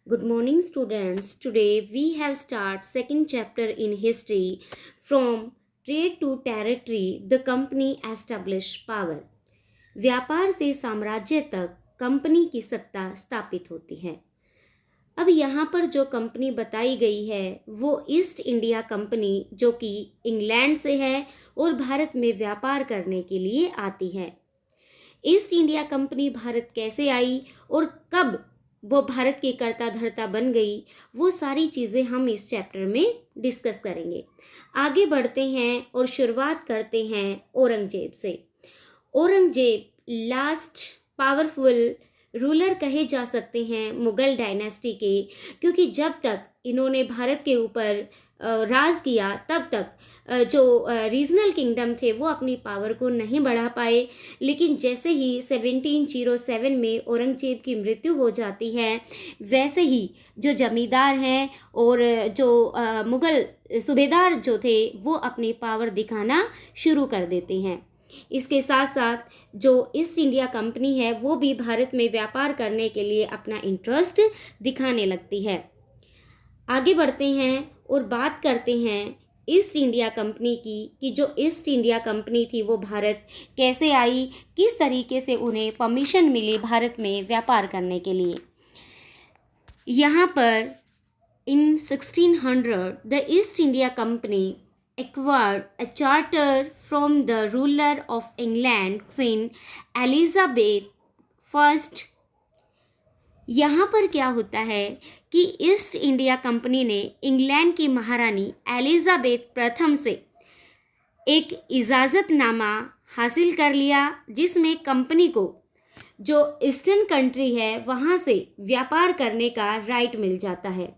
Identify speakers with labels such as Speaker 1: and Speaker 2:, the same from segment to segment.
Speaker 1: Good morning, students. Today we have start second chapter in history from trade to territory. The company established power. व्यापार से साम्राज्य तक company की सत्ता स्थापित होती है। अब यहाँ पर जो कंपनी बताई गई है वो ईस्ट इंडिया कंपनी जो कि इंग्लैंड से है और भारत में व्यापार करने के लिए आती है। ईस्ट इंडिया कंपनी भारत कैसे आई और कब वो भारत की कर्ता धर्ता बन गई, वो सारी चीज़ें हम इस चैप्टर में डिस्कस करेंगे। आगे बढ़ते हैं और शुरुआत करते हैं औरंगजेब से। औरंगजेब लास्ट पावरफुल रूलर कहे जा सकते हैं मुगल डायनेस्टी के, क्योंकि जब तक इन्होंने भारत के ऊपर राज किया तब तक जो रीजनल किंगडम थे वो अपनी पावर को नहीं बढ़ा पाए। लेकिन जैसे ही 1707 में औरंगजेब की मृत्यु हो जाती है, वैसे ही जो जमींदार हैं और जो मुगल सूबेदार जो थे वो अपनी पावर दिखाना शुरू कर देते हैं। इसके साथ साथ जो ईस्ट इंडिया कंपनी है वो भी भारत में व्यापार करने के लिए अपना इंटरेस्ट दिखाने लगती है। आगे बढ़ते हैं और बात करते हैं ईस्ट इंडिया कंपनी की कि जो ईस्ट इंडिया कंपनी थी वो भारत कैसे आई, किस तरीके से उन्हें परमिशन मिली भारत में व्यापार करने के लिए। यहाँ पर इन 1600 the east India company acquired a charter from the ruler of England, Queen Elizabeth I। यहाँ पर क्या होता है कि ईस्ट इंडिया कंपनी ने इंग्लैंड की महारानी एलिजाबेथ प्रथम से एक इजाज़तनामा हासिल कर लिया, जिसमें कंपनी को जो ईस्टर्न कंट्री है वहाँ से व्यापार करने का राइट मिल जाता है।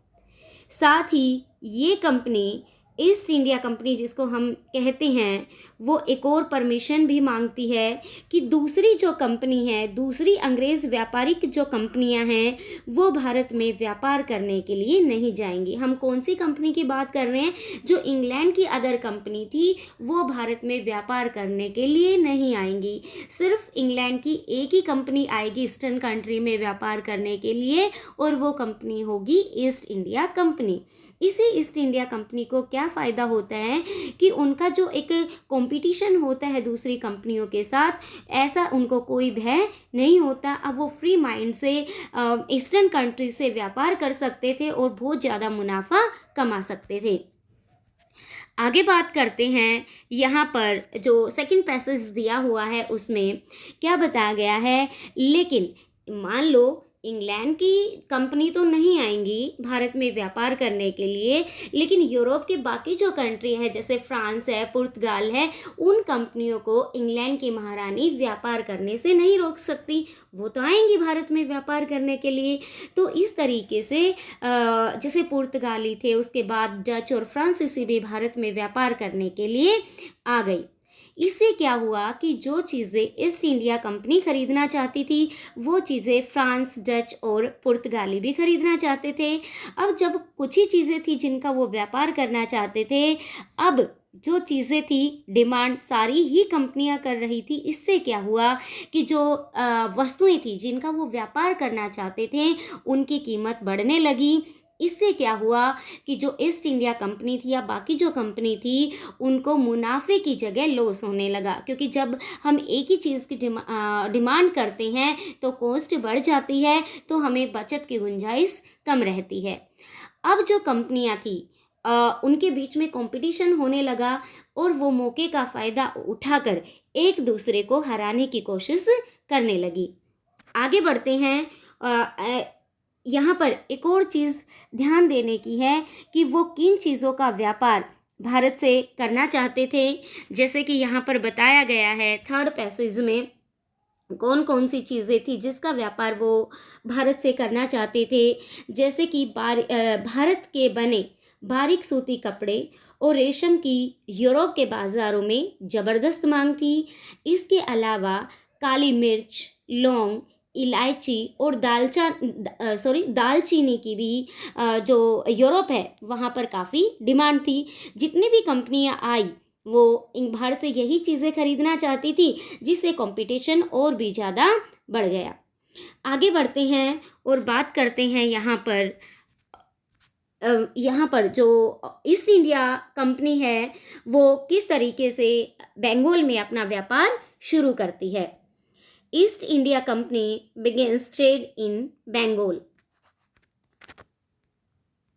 Speaker 1: साथ ही ये कंपनी ईस्ट इंडिया कंपनी जिसको हम कहते हैं वो एक और परमिशन भी मांगती है कि दूसरी जो कंपनी है, दूसरी अंग्रेज़ व्यापारिक जो कंपनियां हैं वो भारत में व्यापार करने के लिए नहीं जाएंगी। हम कौन सी कंपनी की बात कर रहे हैं? जो इंग्लैंड की अदर कंपनी थी वो भारत में व्यापार करने के लिए नहीं आएंगी। सिर्फ इंग्लैंड की एक ही कंपनी आएगी ईस्टर्न कंट्री में व्यापार करने के लिए और वो कंपनी होगी ईस्ट इंडिया कंपनी। इसी ईस्ट इंडिया कंपनी को क्या फ़ायदा होता है कि उनका जो एक कंपटीशन होता है दूसरी कंपनियों के साथ, ऐसा उनको कोई भय नहीं होता। अब वो फ्री माइंड से ईस्टर्न कंट्री से व्यापार कर सकते थे और बहुत ज़्यादा मुनाफा कमा सकते थे। आगे बात करते हैं, यहाँ पर जो सेकंड पैसेज दिया हुआ है उसमें क्या बताया गया है। लेकिन मान लो इंग्लैंड की कंपनी तो नहीं आएंगी भारत में व्यापार करने के लिए, लेकिन यूरोप के बाकी जो कंट्री है जैसे फ्रांस है, पुर्तगाल है, उन कंपनियों को इंग्लैंड की महारानी व्यापार करने से नहीं रोक सकती। वो तो आएंगी भारत में व्यापार करने के लिए। तो इस तरीके से जैसे पुर्तगाली थे, उसके बाद डच और फ्रांसीसी भी भारत में व्यापार करने के लिए आ गई। इससे क्या हुआ कि जो चीज़ें ईस्ट इंडिया कंपनी खरीदना चाहती थी वो चीज़ें फ्रांस, डच और पुर्तगाली भी खरीदना चाहते थे। अब जब कुछ ही चीज़ें थी जिनका वो व्यापार करना चाहते थे, अब जो चीज़ें थी डिमांड सारी ही कंपनियां कर रही थी। इससे क्या हुआ कि जो वस्तुएं थी जिनका वो व्यापार करना चाहते थे उनकी कीमत बढ़ने लगी। इससे क्या हुआ कि जो ईस्ट इंडिया कंपनी थी या बाकी जो कंपनी थी उनको मुनाफे की जगह लॉस होने लगा, क्योंकि जब हम एक ही चीज़ की डिमांड करते हैं तो कॉस्ट बढ़ जाती है, तो हमें बचत की गुंजाइश कम रहती है। अब जो कंपनियां थी उनके बीच में कंपटीशन होने लगा और वो मौके का फ़ायदा उठाकर एक दूसरे को हराने की कोशिश करने लगी। आगे बढ़ते हैं। यहाँ पर एक और चीज़ ध्यान देने की है कि वो किन चीज़ों का व्यापार भारत से करना चाहते थे। जैसे कि यहाँ पर बताया गया है थर्ड पैसेज में कौन कौन सी चीज़ें थी जिसका व्यापार वो भारत से करना चाहते थे। जैसे कि भारत के बने बारीक सूती कपड़े और रेशम की यूरोप के बाज़ारों में ज़बरदस्त मांग थी। इसके अलावा काली मिर्च, लौंग, इलायची और दालचीनी की भी जो यूरोप है वहाँ पर काफ़ी डिमांड थी। जितनी भी कंपनियाँ आई वो भारत से यही चीज़ें खरीदना चाहती थी, जिससे कंपटीशन और भी ज़्यादा बढ़ गया। आगे बढ़ते हैं और बात करते हैं यहाँ पर जो ईस्ट इंडिया कंपनी है वो किस तरीके से बंगाल में अपना व्यापार शुरू करती है। East India company begins trade in Bengal